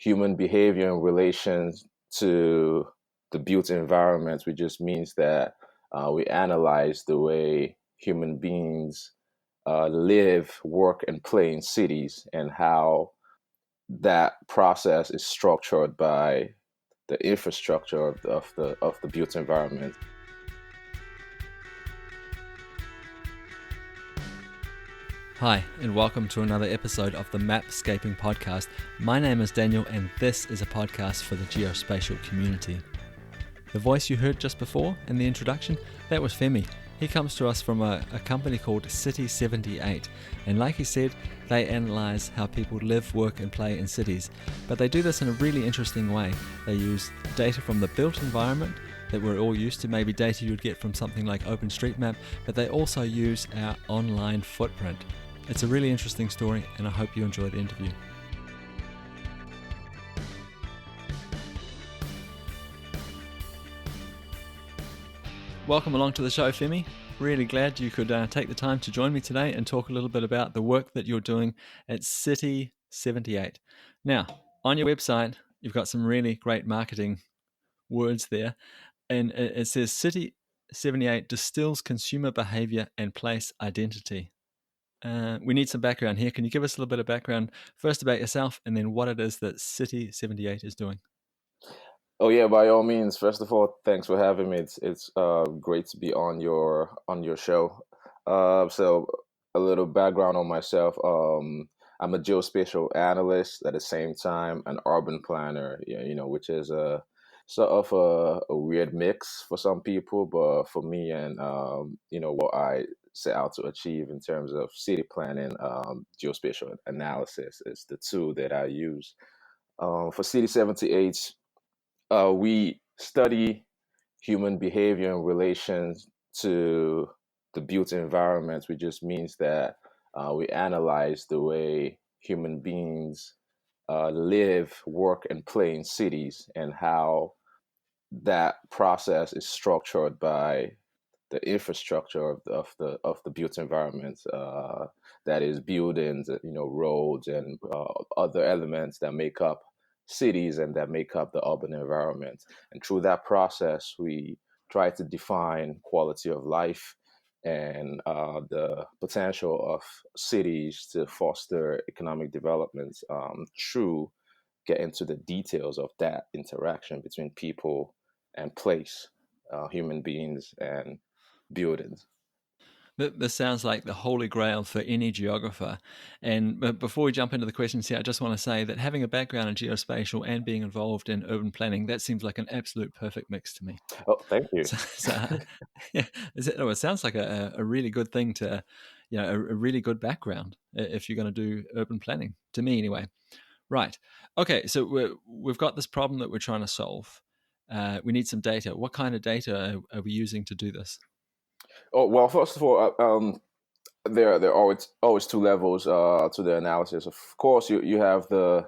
human behavior in relation to the built environment, which just means that we analyze the way human beings live, work, and play in cities, and how that process is structured by the infrastructure of the built environment. Hi, and welcome to another episode of the Mapscaping Podcast. My name is Daniel, and this is a podcast for the geospatial community. The voice you heard just before in the introduction, that was Femi. He comes to us from a company called City 78, and like he said, they analyse how people live, work and play in cities. But they do this in a really interesting way. They use data from the built environment that we're all used to, maybe data you'd get from something like OpenStreetMap, but they also use our online footprint. It's a really interesting story, and I hope you enjoy the interview. Welcome along to the show, Femi. Really glad you could take the time to join me today and talk a little bit about the work that you're doing at City 78. Now, on your website, you've got some really great marketing words there, and it says City 78 distills consumer behavior and place identity. We need some background here. Can you give us a little bit of background first about yourself and then what it is that City 78 is doing? Oh yeah, by all means. First of all, thanks for having me. It's great to be on your show. So a little background on myself. I'm a geospatial analyst at the same time an urban planner. Which is a sort of a weird mix for some people, but for me and what I set out to achieve in terms of city planning, geospatial analysis is the tool that I use. For City 78, we study human behavior in relation to the built environment, which just means that we analyze the way human beings live, work, and play in cities, and how that process is structured by the infrastructure of the built environment, that is buildings, roads, and other elements that make up cities and that make up the urban environment. And through that process, we try to define quality of life and the potential of cities to foster economic development through get into the details of that interaction between people and place, human beings and buildings. This sounds like the holy grail for any geographer. But before we jump into the questions here, I just want to say that having a background in geospatial and being involved in urban planning, that seems like an absolute perfect mix to me. Oh, thank you. Yeah, it sounds like a really good thing to, a really good background if you're going to do urban planning, to me anyway. Right. Okay, so we've got this problem that we're trying to solve. We need some data. What kind of data are we using to do this? Oh, well, first of all, there are always two levels to the analysis. Of course, you have the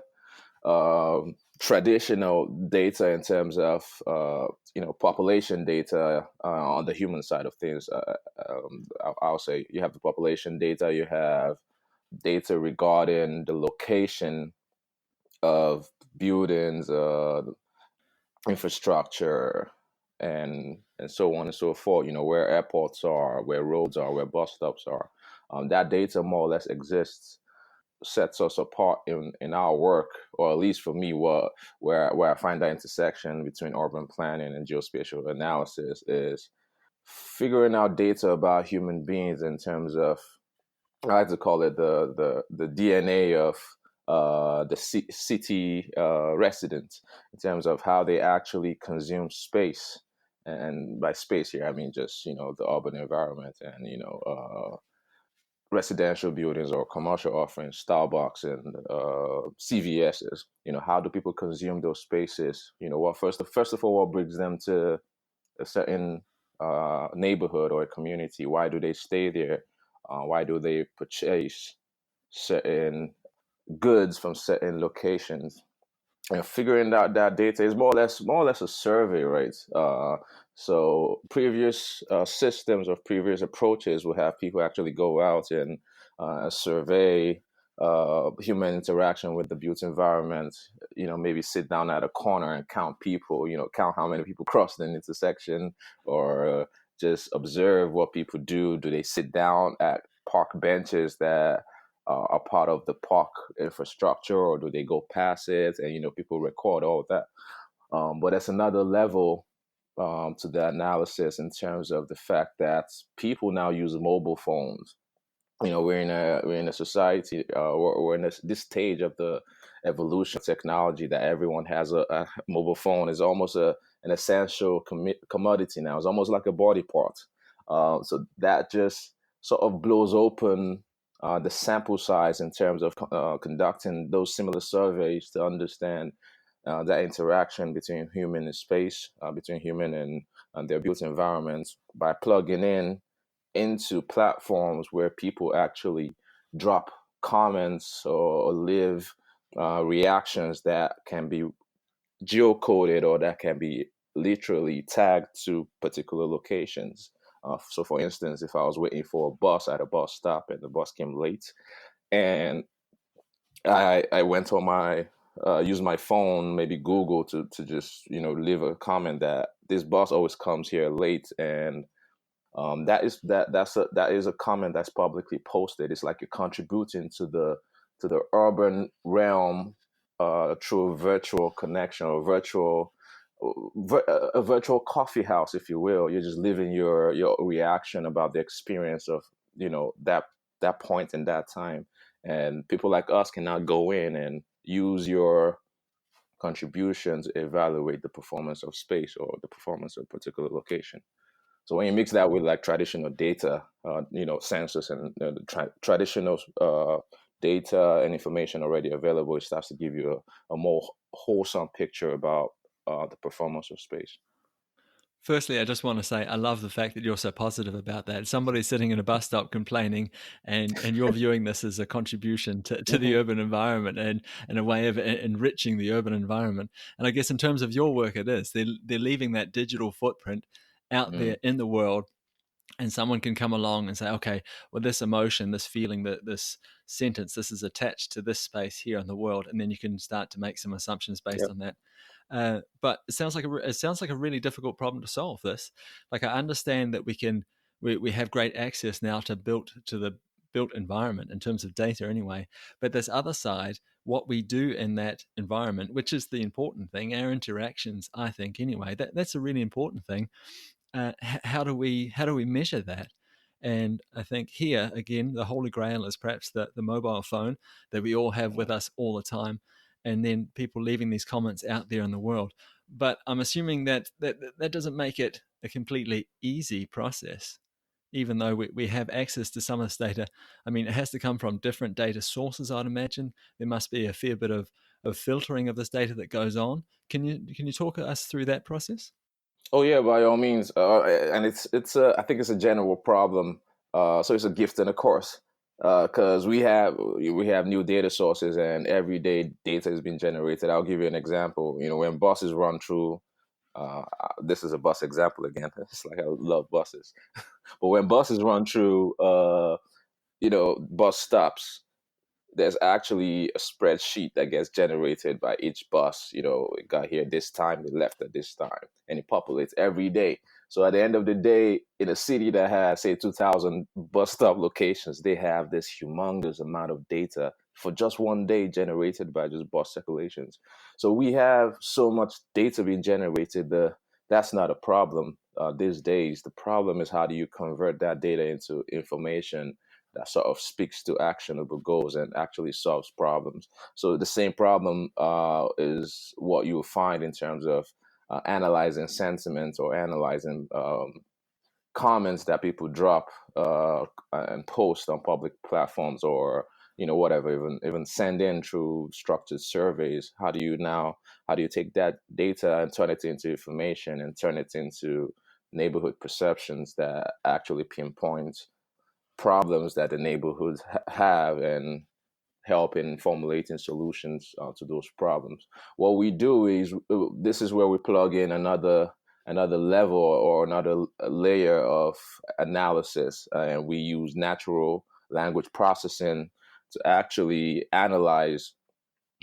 traditional data in terms of population data on the human side of things. I'll say you have the population data, you have data regarding the location of buildings, infrastructure, and so on and so forth. Where airports are, where roads are, where bus stops are. That data more or less exists, sets us apart in our work, or at least for me, where I find that intersection between urban planning and geospatial analysis is figuring out data about human beings in terms of, I like to call it the DNA of the city residents, in terms of how they actually consume space. And by space here, I mean just the urban environment, and residential buildings or commercial offerings, Starbucks and CVSs. How do people consume those spaces? What first of all, what brings them to a certain neighborhood or a community? Why do they stay there? Why do they purchase certain goods from certain locations? And figuring out that data is more or less a survey, right? So previous systems or previous approaches will have people actually go out and survey human interaction with the built environment. Maybe sit down at a corner and count people. Count how many people cross the intersection, or just observe what people do. Do they sit down at park benches that are part of the park infrastructure, or do they go past it? And people record all of that. But that's another level to the analysis in terms of the fact that people now use mobile phones. We're in a society, we're in this stage of the evolution of technology, that everyone has a mobile phone. Is almost an essential commodity now. It's almost like a body part. So that just sort of blows open the sample size in terms of conducting those similar surveys to understand that interaction between human and space, between human and their built environments, by plugging into platforms where people actually drop comments or leave reactions that can be geocoded, or that can be literally tagged to particular locations. So, for instance, if I was waiting for a bus at a bus stop and the bus came late, and I went on my use my phone, maybe Google, to just leave a comment that this bus always comes here late, and that is a comment that's publicly posted. It's like you're contributing to the urban realm through a virtual connection, or a virtual coffee house, if you will. You're just leaving your reaction about the experience of that point in that time, and people like us can now go in and use your contributions to evaluate the performance of space, or the performance of a particular location. So when you mix that with like traditional data, census, and the traditional data and information already available, it starts to give you a more wholesome picture about the performance of space. Firstly, I just want to say I love the fact that you're so positive about that. Somebody sitting in a bus stop complaining, and you're viewing this as a contribution to the urban environment, and a way of enriching the urban environment. And I guess in terms of your work, it is. They're leaving that digital footprint out there in the world, and someone can come along and say, okay, well, this emotion, this feeling, that this sentence, this is attached to this space here in the world, and then you can start to make some assumptions based on that. But it sounds like a really difficult problem to solve. This, like, I understand that we have great access now to the built environment in terms of data anyway. But this other side, what we do in that environment, which is the important thing, our interactions, I think anyway, that's a really important thing. How do we measure that? And I think here again, the holy grail is perhaps the mobile phone that we all have with us all the time, and then people leaving these comments out there in the world. But I'm assuming that doesn't make it a completely easy process, even though we have access to some of this data. I mean, it has to come from different data sources, I'd imagine. There must be a fair bit of filtering of this data that goes on. Can you talk us through that process? Oh yeah, by all means, and I think it's a general problem. So it's a gift and a curse, because we have new data sources, and every day data is being generated. I'll give you an example. When buses run through, this is a bus example again. It's like I love buses, but when buses run through, bus stops, there's actually a spreadsheet that gets generated by each bus. It got here this time, it left at this time, and it populates every day. So at the end of the day, in a city that has, say, 2,000 bus stop locations, they have this humongous amount of data for just one day generated by just bus circulations. So we have so much data being generated. That's not a problem these days. The problem is, how do you convert that data into information that sort of speaks to actionable goals and actually solves problems. So the same problem is what you will find in terms of analyzing sentiment, or analyzing comments that people drop and post on public platforms, or whatever, even send in through structured surveys. How do you take that data and turn it into information, and turn it into neighborhood perceptions that actually pinpoint problems that the neighborhoods have, and help in formulating solutions to those problems. What we do is, this is where we plug in another level, or another layer of analysis, and we use natural language processing to actually analyze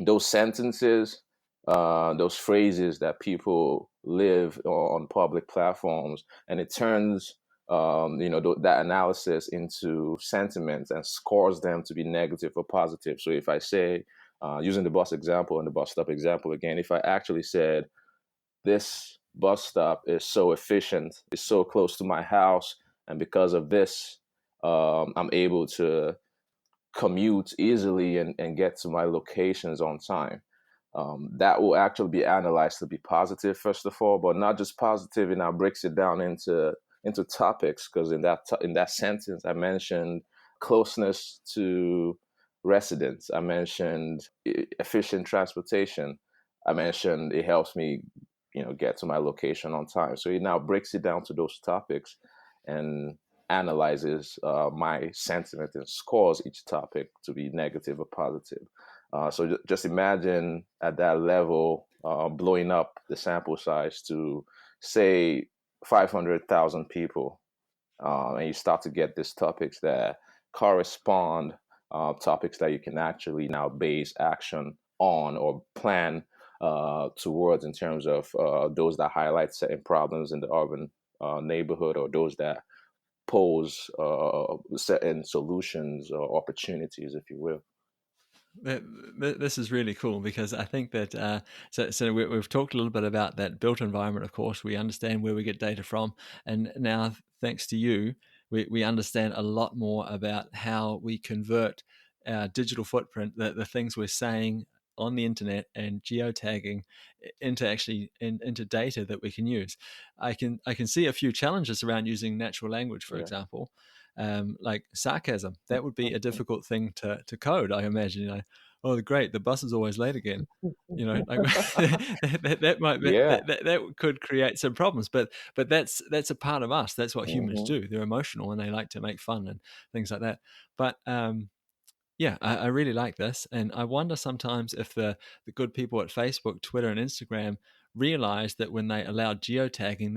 those sentences, those phrases that people live on public platforms, and it turns that analysis into sentiments and scores them to be negative or positive. So if I say, using the bus example and the bus stop example again, if I actually said, this bus stop is so efficient, it's so close to my house, and because of this, I'm able to commute easily and get to my locations on time. That will actually be analyzed to be positive, first of all, but not just positive. It now breaks it down into topics, because in that sentence, I mentioned closeness to residents. I mentioned efficient transportation. I mentioned it helps me, get to my location on time. So it now breaks it down to those topics and analyzes my sentiment and scores each topic to be negative or positive. So just imagine at that level, blowing up the sample size to, say, 500,000 people, and you start to get these topics that correspond, topics that you can actually now base action on or plan towards, in terms of those that highlight certain problems in the urban neighborhood, or those that pose certain solutions or opportunities, if you will. This is really cool, because I think that we've talked a little bit about that built environment. Of course, we understand where we get data from, and now thanks to you, we understand a lot more about how we convert our digital footprint, the things we're saying on the internet and geotagging, into data that we can use. I can see a few challenges around using natural language, for example. Like sarcasm, that would be a difficult thing to code, I imagine. Oh, great, the bus is always late again. Like that might be, Yeah. that could create some problems, but that's a part of us. That's what humans Mm-hmm. do. They're emotional and they like to make fun and things like that. But yeah, I really like this, and I wonder sometimes if the good people at Facebook, Twitter, and Instagram realize that when they allowed geotagging,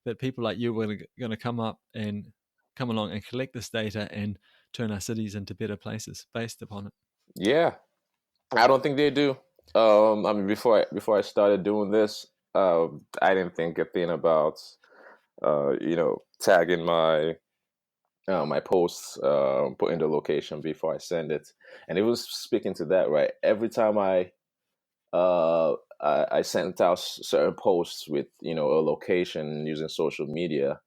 that people like you were going to come along and collect this data and turn our cities into better places based upon it. Yeah, I don't think they do. I mean, before I started doing this, I didn't think a thing about tagging my posts, putting the location before I send it, and it was speaking to that, right? Every time I sent out certain posts with a location using social media,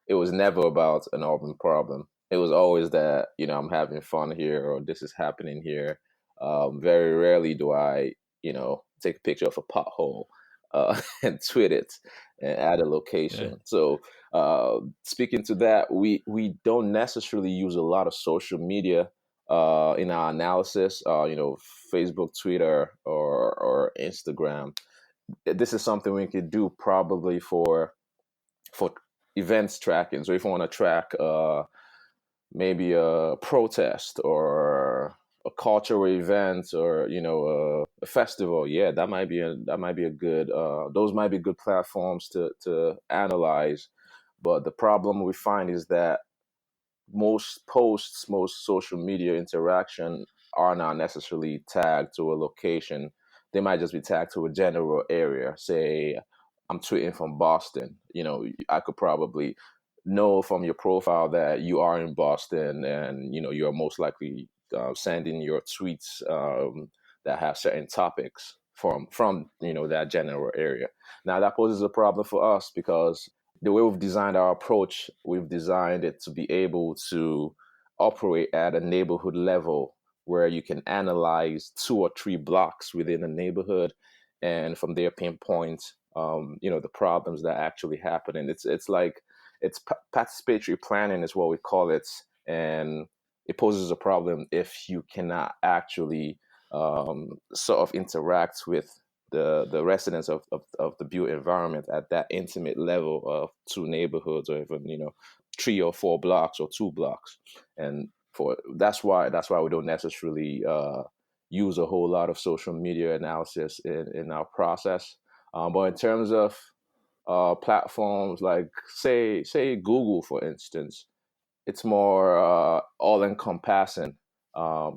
it was never about an urban problem. It was always that I'm having fun here, or this is happening here. Very rarely do I take a picture of a pothole and tweet it and add a location. Yeah. So speaking to that, we don't necessarily use a lot of social media in our analysis. Facebook, Twitter, or Instagram. This is something we could do probably for events tracking. So if you want to track maybe a protest or a cultural event, or a festival, yeah, that might be a good. Those might be good platforms to analyze. But the problem we find is that most posts, most social media interaction are not necessarily tagged to a location. They might just be tagged to a general area. Say, I'm tweeting from Boston. I could probably know from your profile that you are in Boston, and you're most likely sending your tweets that have certain topics from that general area. Now that poses a problem for us, because the way we've designed our approach, we've designed it to be able to operate at a neighborhood level, where you can analyze 2 or 3 blocks within a neighborhood, and from there pinpoint, the problems that actually happen. And it's like participatory planning is what we call it, and it poses a problem if you cannot actually sort of interact with the residents of the built environment at that intimate level of 2 neighborhoods, or even 3 or 4 blocks or 2 blocks. And that's why we don't necessarily use a whole lot of social media analysis in our process. But in terms of platforms like, say Google, for instance, it's more all encompassing.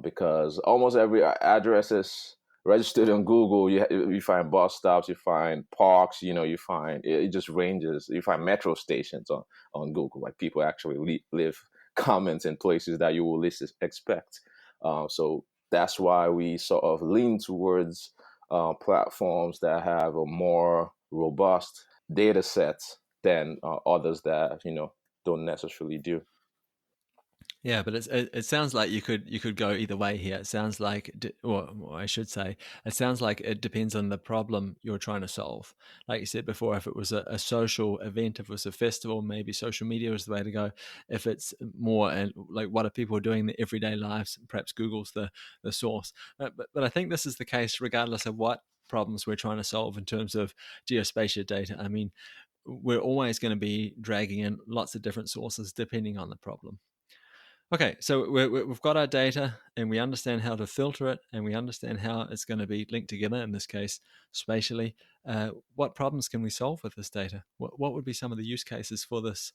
because almost every address is registered on Google. You find bus stops, you find parks, you find it just ranges. You find metro stations on Google. Like people actually live comments in places that you will least expect. So that's why we sort of lean towards platforms that have a more robust data set than others that don't necessarily do. Yeah, but it sounds like you could go either way here. It sounds like, or I should say, it sounds like it depends on the problem you're trying to solve. Like you said before, if it was a social event, if it was a festival, maybe social media is the way to go. If it's more like what are people doing in their everyday lives, perhaps Google's the source. But I think this is the case regardless of what problems we're trying to solve in terms of geospatial data. I mean, we're always going to be dragging in lots of different sources depending on the problem. Okay, so we've got our data and we understand how to filter it and we understand how it's going to be linked together, in this case, spatially. What problems can we solve with this data? What would be some of the use cases for this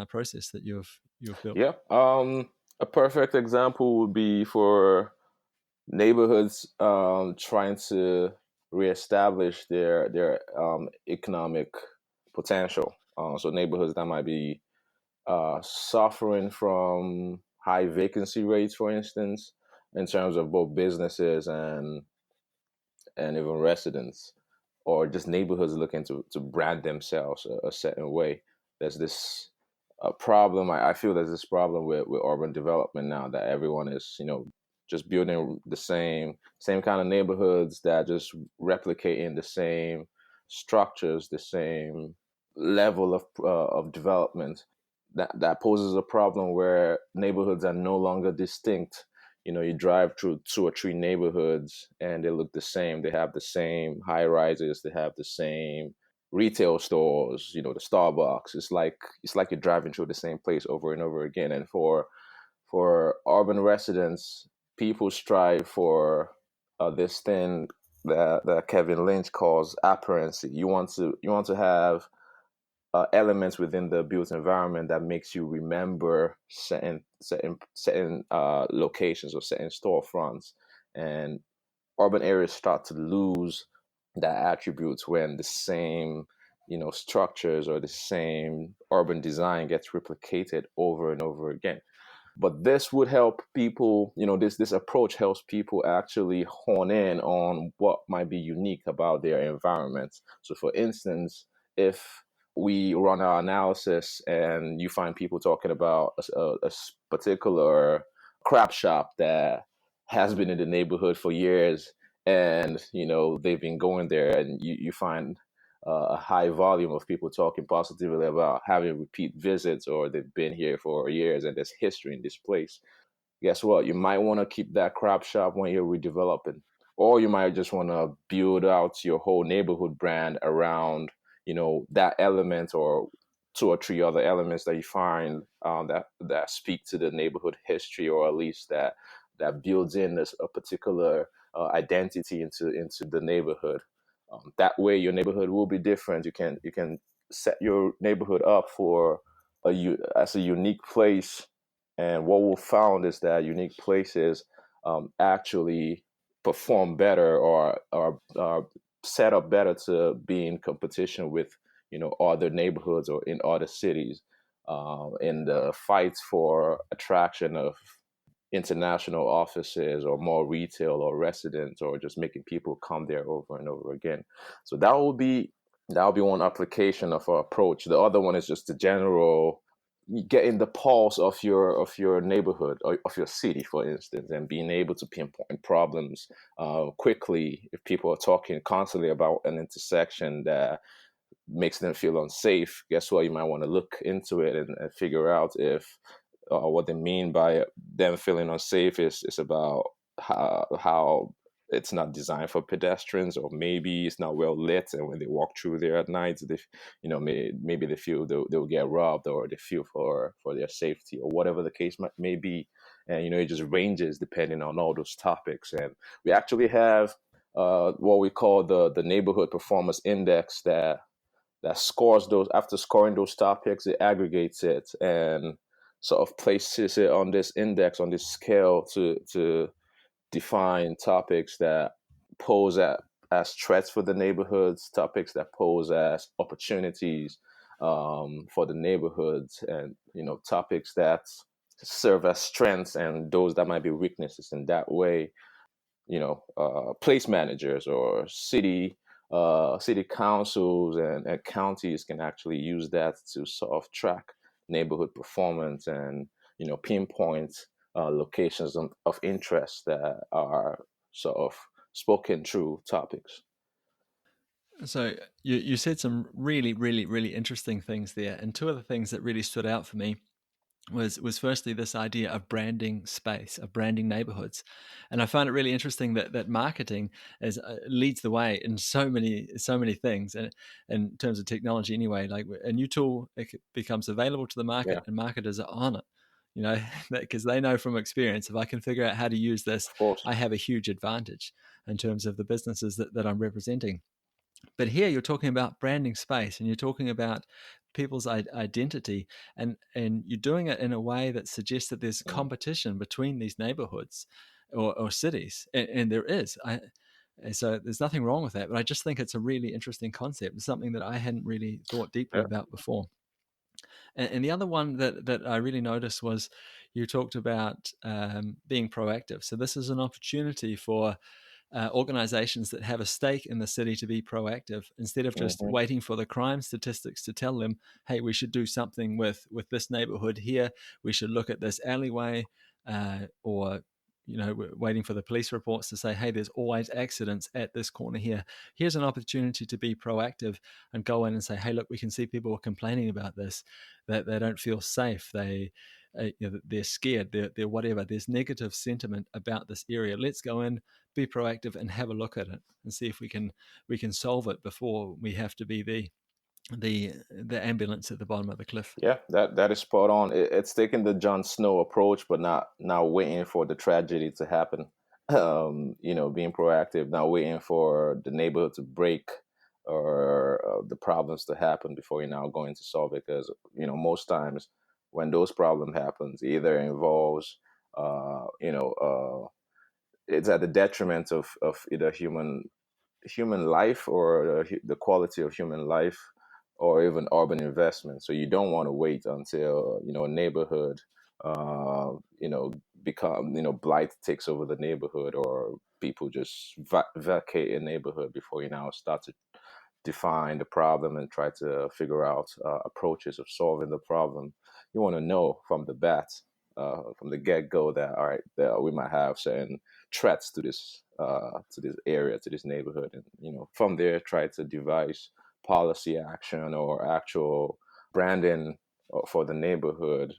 process that you've built? Yeah. A perfect example would be for neighborhoods trying to reestablish their economic potential. So neighborhoods that might be suffering from high vacancy rates, for instance, in terms of both businesses and even residents, or just neighborhoods looking to brand themselves a certain way. There's this problem. I feel there's this problem with urban development now that everyone is, just building the same kind of neighborhoods that just replicating the same structures, the same level of development. That poses a problem where neighborhoods are no longer distinct. You drive through two or three neighborhoods and they look the same. They have the same high rises. They have the same retail stores. The Starbucks. It's like you're driving through the same place over and over again. And for urban residents, people strive for this thing that Kevin Lynch calls apparency. You want to have elements within the built environment that makes you remember certain locations or certain storefronts, and urban areas start to lose that attributes when the same structures or the same urban design gets replicated over and over again. But this would help people, this approach helps people actually hone in on what might be unique about their environment. So for instance, if we run our analysis and you find people talking about a particular crap shop that has been in the neighborhood for years, and they've been going there, and you find a high volume of people talking positively about having repeat visits, or they've been here for years and there's history in this place. Guess what? You might want to keep that crop shop when you're redeveloping, or you might just want to build out your whole neighborhood brand around, that element or two or three other elements that you find that speak to the neighborhood history, or at least that builds in a particular identity into the neighborhood. That way, your neighborhood will be different. You can set your neighborhood up for as a unique place. And what we found is that unique places actually perform better, or are set up better to be in competition with other neighborhoods or in other cities, in the fights for attraction of international offices or more retail or residents, or just making people come there over and over again. So that will be one application of our approach. The other one is just the general getting the pulse of your neighborhood or of your city, for instance, and being able to pinpoint problems quickly. If people are talking constantly about an intersection that makes them feel unsafe, guess what? You might want to look into it and figure out if what they mean by them feeling unsafe is about how it's not designed for pedestrians, or maybe it's not well lit, and when they walk through there at night, maybe they feel they'll get robbed, or they feel for their safety, or whatever the case may be. And it just ranges depending on all those topics. And we actually have what we call the neighborhood performance index that scores those. After scoring those topics, it aggregates it, and sort of places it on this index, on this scale to define topics that pose as threats for the neighborhoods, topics that pose as opportunities for the neighborhoods, and topics that serve as strengths and those that might be weaknesses. In that way, place managers or city councils and counties can actually use that to sort of track neighborhood performance and pinpoint locations of interest that are sort of spoken through topics. So you said some really, really, really interesting things there. And two of the things that really stood out for me was firstly this idea of branding space, of branding neighborhoods. And I find it really interesting that marketing leads the way in so many things. And in terms of technology anyway, like a new tool, it becomes available to the market, Yeah. and marketers are on it, because they know from experience, if I can figure out how to use this, Of course. I have a huge advantage in terms of the businesses that I'm representing. But here you're talking about branding space, and you're talking about people's identity, and you're doing it in a way that suggests that there's competition between these neighborhoods or cities, and there is. So there's nothing wrong with that, but I just think it's a really interesting concept. It's something that I hadn't really thought deeply Yeah. about before. And the other one that I really noticed was you talked about being proactive. So this is an opportunity for organizations that have a stake in the city to be proactive, instead of just Mm-hmm. waiting for the crime statistics to tell them, hey, we should do something with this neighborhood here, we should look at this alleyway, or waiting for the police reports to say, hey, there's always accidents at this corner here. Here's an opportunity to be proactive and go in and say, hey, look, we can see people are complaining about this, that they don't feel safe, they're scared, they're whatever, there's negative sentiment about this area. Let's go in, be proactive, and have a look at it and see if we can solve it before we have to be the ambulance at the bottom of the cliff. Yeah, that is spot on. It's taking the Jon Snow approach, but not waiting for the tragedy to happen. Being proactive, not waiting for the neighborhood to break or the problems to happen before you're now going to solve it. Because most times when those problems happens, either involves it's at the detriment of either human life or the quality of human life, or even urban investment. So you don't want to wait until a neighborhood become blight takes over the neighborhood, or people just vacate a neighborhood before you now start to define the problem and try to figure out approaches of solving the problem. You want to know from the bat, from the get-go, that all right, that we might have certain threats to this area, to this neighborhood, and from there try to devise policy action or actual branding for the neighborhood,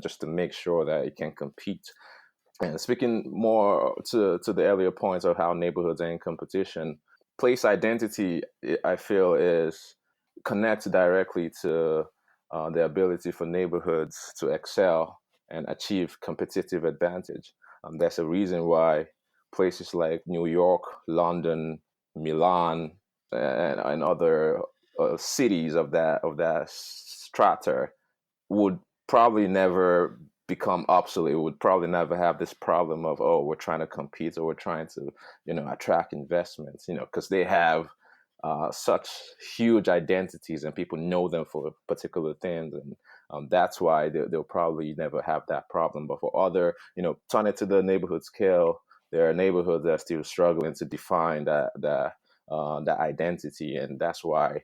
just to make sure that it can compete. And speaking more to the earlier points of how neighborhoods are in competition, place identity, I feel, is connected directly to the ability for neighborhoods to excel and achieve competitive advantage. There's a reason why places like New York, London, Milan, and other cities of that strata would probably never become obsolete. Would probably never have this problem of, oh, we're trying to compete or we're trying to attract investments, because they have such huge identities and people know them for particular things, and that's why they'll probably never have that problem. But for other, turn it to the neighborhood scale, there are neighborhoods that are still struggling to define that identity, and that's why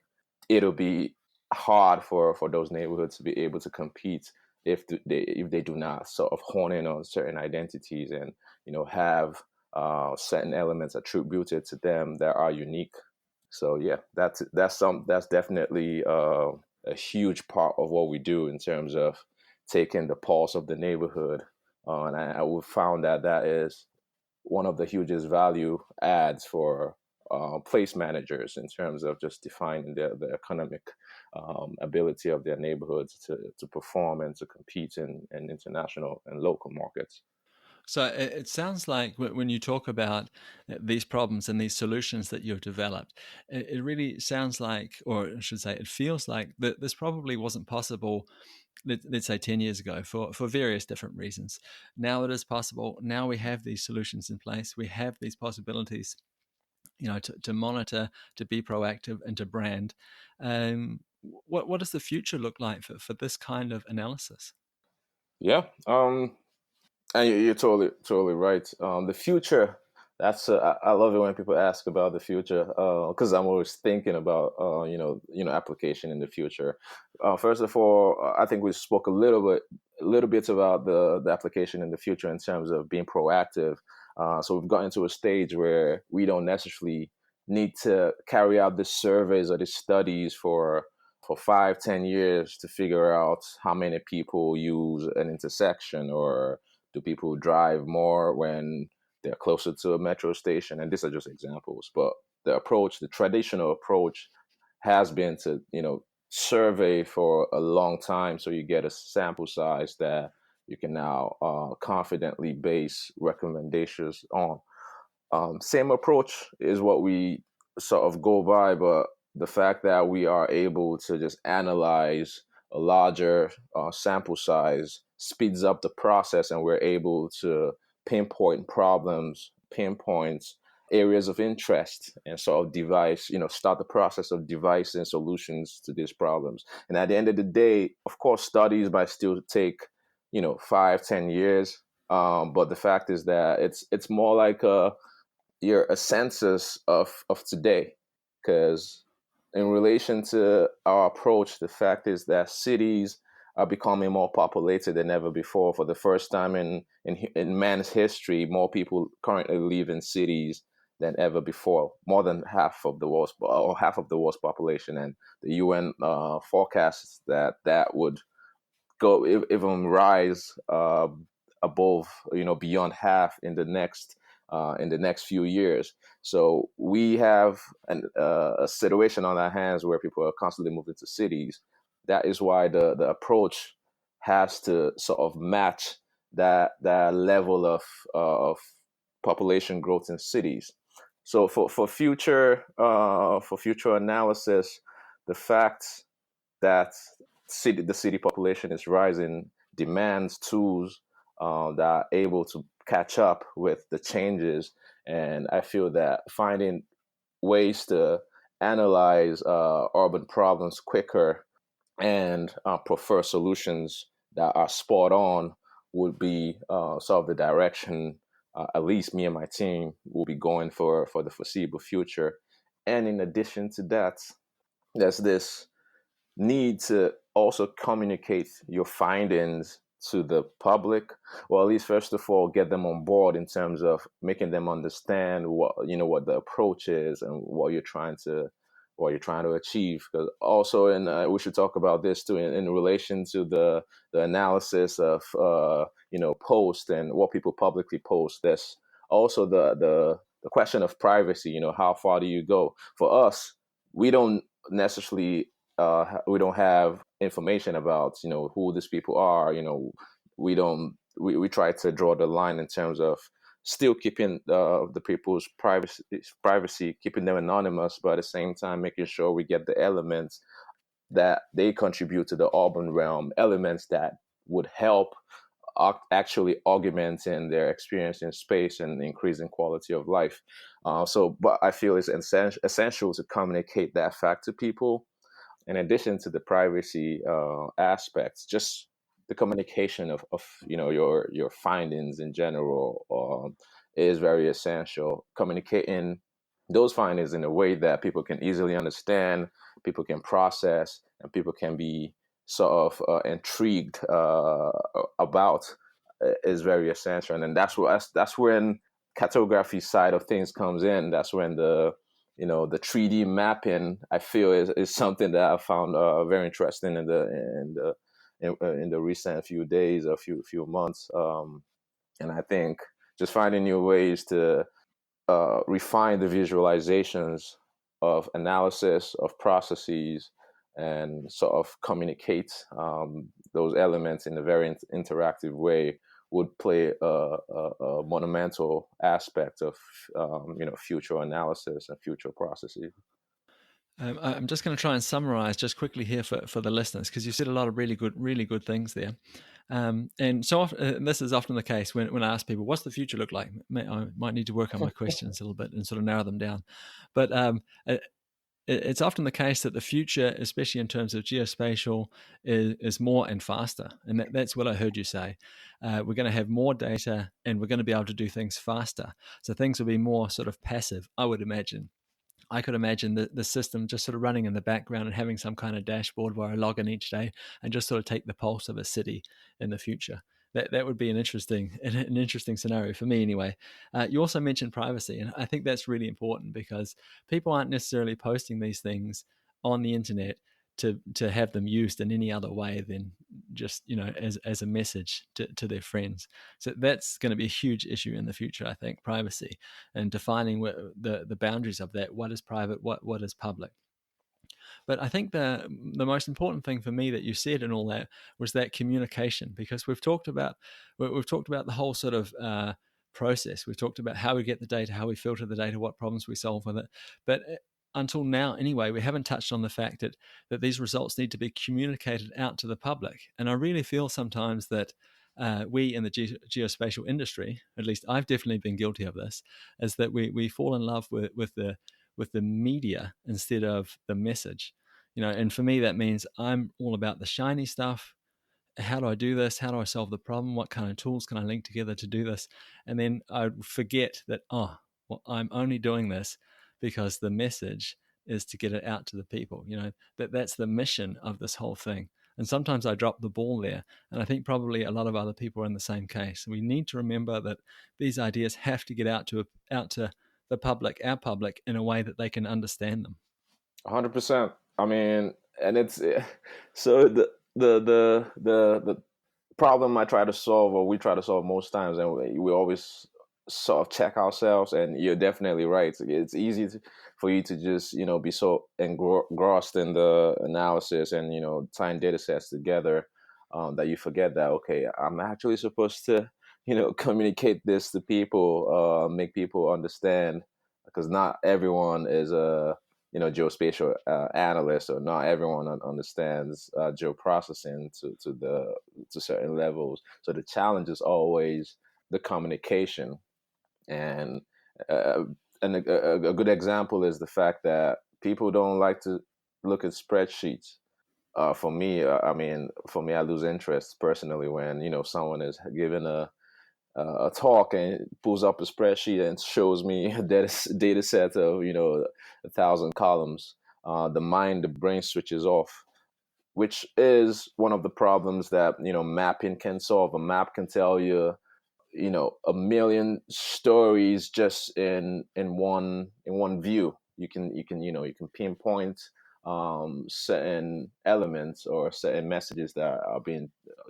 it'll be hard for those neighborhoods to be able to compete if they do not sort of hone in on certain identities and have certain elements attributed to them that are unique. So yeah, that's definitely a huge part of what we do in terms of taking the pulse of the neighborhood, and we found that is one of the hugest value adds for place managers in terms of just defining the economic ability of their neighborhoods to perform and to compete in international and local markets. So it sounds like when you talk about these problems and these solutions that you've developed, it really sounds like, or I should say, it feels like that this probably wasn't possible, let's say 10 years ago, for various different reasons. Now it is possible. Now we have these solutions in place. We have these possibilities, to monitor, to be proactive, and to brand. What does the future look like for this kind of analysis? Yeah. And you're totally right. The future. I love it when people ask about the future, because I'm always thinking about application in the future. First of all, I think we spoke a little bit about the application in the future in terms of being proactive. So we've gotten to a stage where we don't necessarily need to carry out these surveys or these studies for 5, 10 years to figure out how many people use an intersection, or do people drive more when they're closer to a metro station? And these are just examples. But the traditional approach has been to, survey for a long time so you get a sample size that you can now confidently base recommendations on. Same approach is what we sort of go by, but the fact that we are able to just analyze a larger sample size speeds up the process, and we're able to pinpoint problems, pinpoint areas of interest, and sort of start the process of devising solutions to these problems. And at the end of the day, of course, studies might still take 5, 10 years, but the fact is that it's more like you're a census of today, because in relation to our approach, the fact is that cities are becoming more populated than ever before. For the first time in man's history, more people currently live in cities than ever before, more than half of the world's population. And the UN forecasts that would go even rise above, beyond half in the next few years. So we have a situation on our hands where people are constantly moving to cities. That is why the approach has to sort of match that level of population growth in cities. So for future analysis, the fact that the city population is rising demands tools that are able to catch up with the changes. And I feel that finding ways to analyze urban problems quicker and prefer solutions that are spot on would be sort of the direction at least me and my team will be going for the foreseeable future. And in addition to that, there's this need to also communicate your findings to the public, or at least first of all get them on board in terms of making them understand what the approach is and what you're trying to achieve. Because also, and we should talk about this too in relation to the analysis of post and what people publicly post. There's also the question of privacy. How far do you go? For us, we don't necessarily we don't have information about who these people are. We don't we try to draw the line in terms of still keeping the people's privacy, keeping them anonymous, but at the same time making sure we get the elements that they contribute to the urban realm, elements that would help actually augmenting their experience in space and increasing quality of life. But I feel it's essential to communicate that fact to people. In addition to the privacy aspects, just the communication of your findings in general is very essential. Communicating those findings in a way that people can easily understand, people can process, and people can be sort of intrigued about is very essential. And that's when cartography side of things comes in. That's when the 3D mapping, I feel, is something that I found very interesting in the recent few days or few months. And I think just finding new ways to refine the visualizations of analysis of processes and sort of communicate those elements in a very interactive way would play a monumental aspect of future analysis and future processes. I'm just going to try and summarize just quickly here for the listeners, because you said a lot of really good things there. And so often, this is often the case when I ask people, what's the future look like? I might need to work on my questions a little bit and sort of narrow them down. But it's often the case that the future, especially in terms of geospatial, is more and faster. And that's what I heard you say. We're going to have more data and we're going to be able to do things faster. So things will be more sort of passive, I would imagine. I could imagine the system just sort of running in the background and having some kind of dashboard where I log in each day and just sort of take the pulse of a city in the future. That would be an interesting scenario for me anyway. You also mentioned privacy, and I think that's really important because people aren't necessarily posting these things on the internet to have them used in any other way than just as a message to their friends. So that's going to be a huge issue in the future, I think, privacy and defining the boundaries of that. What is private? What is public? But I think the most important thing for me that you said and all that was that communication, because we've talked about the whole sort of process. We've talked about how we get the data, how we filter the data, what problems we solve with it. But until now, anyway, we haven't touched on the fact that these results need to be communicated out to the public. And I really feel sometimes that we in the geospatial industry, at least I've definitely been guilty of this, is that we fall in love with the media instead of the message. And for me that means I'm all about the shiny stuff. How do I do this? How do I solve the problem? What kind of tools can I link together to do this? And then I forget that I'm only doing this because the message is to get it out to the people. That's the mission of this whole thing. And sometimes I drop the ball there, and I think probably a lot of other people are in the same case. We need to remember that these ideas have to get out to the public, our public, in a way that they can understand them. 100%. I mean, and it's so the problem I try to solve, or we try to solve most times, and we always sort of check ourselves. And you're definitely right. It's easy for you to just be so engrossed in the analysis and tying data sets together that you forget that, okay, I'm actually supposed to communicate this to people, make people understand, because not everyone is a geospatial analyst, or not everyone understands geoprocessing to certain levels. So the challenge is always the communication, and a good example is the fact that people don't like to look at spreadsheets. For me, I lose interest personally when someone is given a talk and pulls up a spreadsheet and shows me a data set of 1,000 columns. The brain switches off, which is one of the problems that mapping can solve. A map can tell you a million stories just in one view. You can pinpoint certain elements or certain messages that are being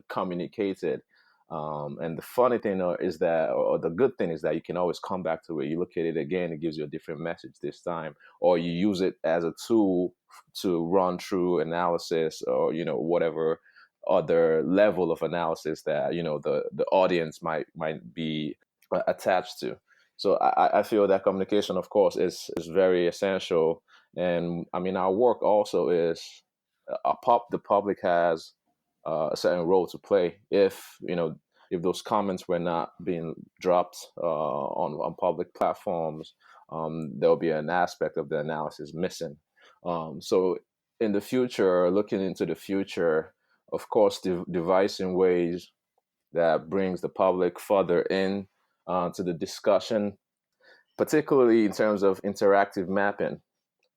communicated. And the funny thing is that, or the good thing is that you can always come back to it. You look at it again, it gives you a different message this time, or you use it as a tool to run through analysis, or whatever other level of analysis that the audience might be attached to. So I feel that communication, of course, is very essential. And I mean, our work also is the public has a certain role to play. If those comments were not being dropped on public platforms, there'll be an aspect of the analysis missing. So in the future, looking into the future, of course, devising ways that brings the public further in to the discussion, particularly in terms of interactive mapping.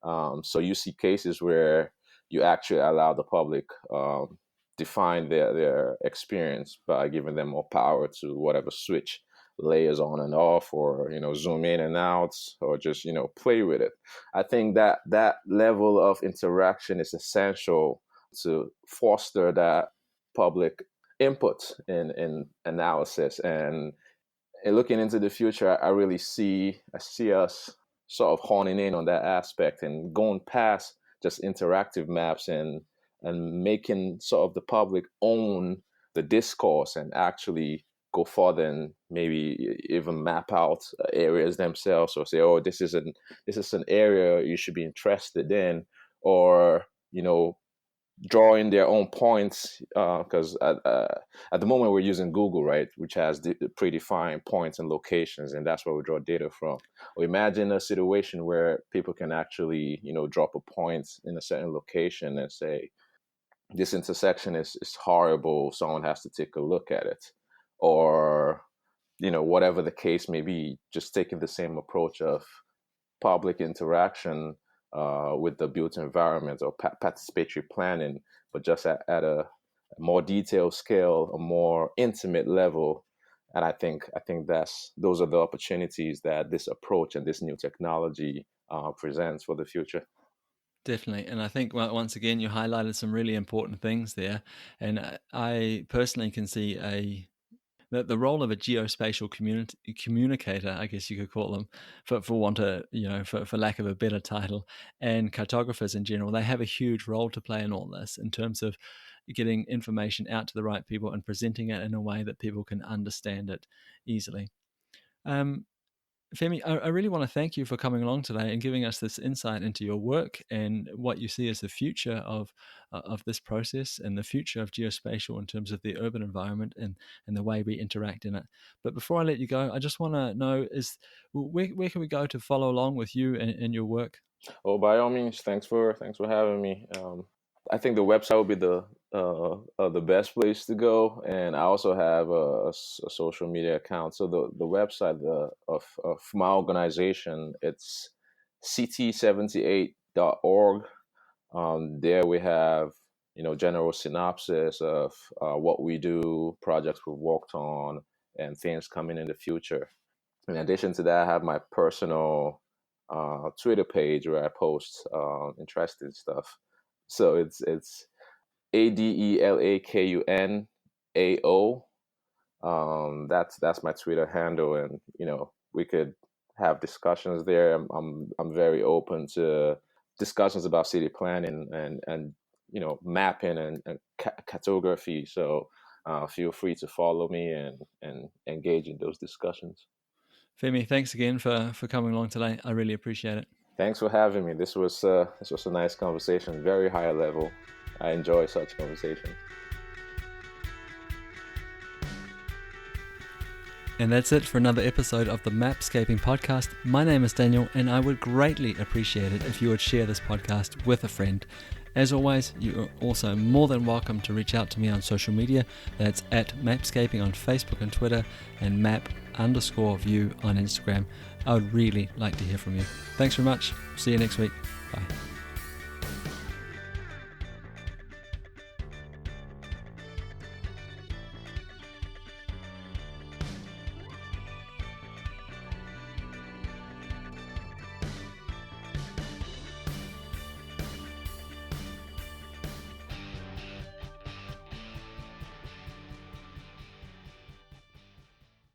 So you see cases where you actually allow the public define their experience by giving them more power to whatever switch layers on and off, or zoom in and out, or just play with it. I think that level of interaction is essential to foster that public input in analysis. And looking into the future, I see us sort of honing in on that aspect and going past just interactive maps, and making sort of the public own the discourse and actually go further and maybe even map out areas themselves, or say, oh, this is an area you should be interested in, or draw in their own points, because at the moment we're using Google, right, which has predefined points and locations, and that's where we draw data from. Or imagine a situation where people can actually drop a point in a certain location and say, this intersection is horrible, someone has to take a look at it, or whatever the case may be, just taking the same approach of public interaction with the built environment, or participatory planning, but just at a more detailed scale, a more intimate level. And I think those are the opportunities that this approach and this new technology presents for the future. Definitely. And I think, well, once again, you highlighted some really important things there. And I personally can see the role of a geospatial communicator, I guess you could call them, for lack of a better title, and cartographers in general. They have a huge role to play in all this, in terms of getting information out to the right people and presenting it in a way that people can understand it easily. Femi, I really want to thank you for coming along today and giving us this insight into your work and what you see as the future of this process and the future of geospatial in terms of the urban environment and the way we interact in it. But before I let you go, I just want to know, where can we go to follow along with you and your work? Oh, by all means, thanks for having me. I think the website will be the best place to go, and I also have a social media account. So the website of my organization, it's ct78.org. There we have general synopsis of what we do, projects we've worked on, and things coming in the future. In addition to that, I have my personal Twitter page where I post interesting stuff. So it's ADELAKUNAO. That's my Twitter handle, and we could have discussions there. I'm very open to discussions about city planning and mapping and cartography. So feel free to follow me and engage in those discussions. Femi, thanks again for coming along today. I really appreciate it. Thanks for having me. This was a nice conversation, very high level. I enjoy such conversations. And that's it for another episode of the Mapscaping Podcast. My name is Daniel, and I would greatly appreciate it if you would share this podcast with a friend. As always, you are also more than welcome to reach out to me on social media. That's at Mapscaping on Facebook and Twitter, and map_view on Instagram. I would really like to hear from you. Thanks very much. See you next week. Bye.